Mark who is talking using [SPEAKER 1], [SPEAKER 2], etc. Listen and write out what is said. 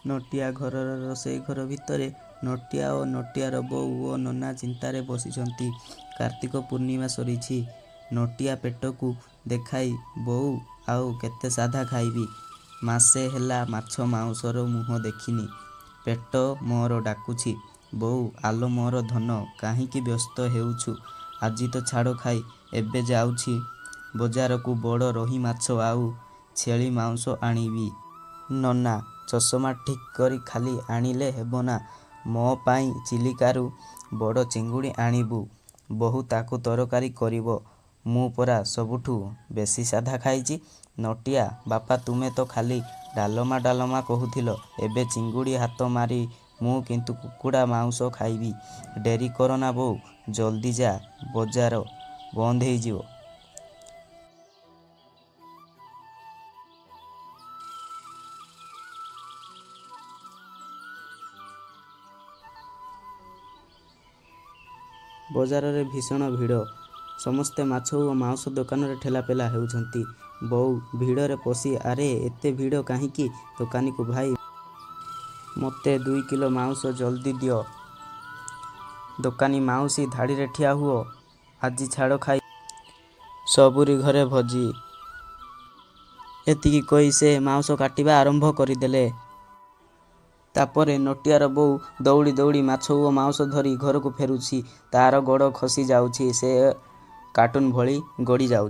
[SPEAKER 1] ନଟିଆ ଘରର ରୋଷେଇ ଘର ଭିତରେ ନଟିଆ ଓ ନଟିଆର ବୋଉ ଓ ନନା ଚିନ୍ତାରେ ବସିଛନ୍ତି। କାର୍ତ୍ତିକ ପୂର୍ଣ୍ଣିମା ସରିଛି। ନଟିଆ ପେଟକୁ ଦେଖାଇ ବୋଉ ଆଉ କେତେ ସାଧା ଖାଇବି? ମାସେ ହେଲା ମାଛ ମାଉଁସର ମୁହଁ ଦେଖିନି। ପେଟ ମୋର ଡାକୁଛି। ବୋଉ ଆଲୋ ମୋର ଧନ, କାହିଁକି ବ୍ୟସ୍ତ ହେଉଛୁ? ଆଜି ତ ଛାଡ଼ ଖାଇ। ଏବେ ଯାଉଛି ବଜାରକୁ ବଡ଼ ରୋହି ମାଛ ଆଉ ଛେଳି ମାଉଁସ ଆଣିବି। ନନା ଚଷମା ଠିକ୍ କରି ଖାଲି ଆଣିଲେ ହେବ ନା, ମୋ ପାଇଁ ଚିଲିକାରୁ ବଡ଼ ଚିଙ୍ଗୁଡ଼ି ଆଣିବୁ। ବୋହୂ ତାକୁ ତରକାରୀ କରିବ। ମୁଁ ପରା ସବୁଠୁ ବେଶୀ ସାଧା ଖାଇଛି। ନଟିଆ ବାପା ତୁମେ ତ ଖାଲି ଡାଲମା ଡାଲମା କହୁଥିଲ, ଏବେ ଚିଙ୍ଗୁଡ଼ି ହାତ ମାରି ମୁଁ କିନ୍ତୁ କୁକୁଡ଼ା ମାଉଁସ ଖାଇବି। ଡେରି କରନା ବୋଉ, ଜଲ୍ଦି ଯା, ବଜାର ବନ୍ଦ ହେଇଯିବ। ବଜାରରେ ଭୀଷଣ ଭିଡ଼। ସମସ୍ତେ ମାଛ ଓ ମାଉଁସ ଦୋକାନରେ ଠେଲାପେଲା ହେଉଛନ୍ତି। ବୋଉ ଭିଡ଼ରେ ପଶି ଆରେ ଏତେ ଭିଡ଼ କାହିଁକି? ଦୋକାନୀକୁ ଭାଇ ମୋତେ 2 କିଲୋ ମାଉଁସ ଜଲ୍ଦି ଦିଅ। ଦୋକାନୀ ମାଉସୀ ଧାଡ଼ିରେ ଠିଆ ହୁଅ, ଆଜି ଛାଡ଼ ଖାଇ। ସବୁରି ଘରେ ଭୋଜି। ଏତିକି କହି ସେ ମାଉଁସ କାଟିବା ଆରମ୍ଭ କରିଦେଲେ। ତାପରେ ନଟିଆର ବୋଉ ଦୌଡ଼ି ଦୌଡ଼ି ମାଛ ଓ ମାଉଁସ ଧରି ଘରକୁ ଫେରୁଛି। ତାର ଗୋଡ଼ ଖସି ଯାଉଛି। ସେ କାର୍ଟୁନ ଭଳି ଗଡ଼ି ଯାଉଛି।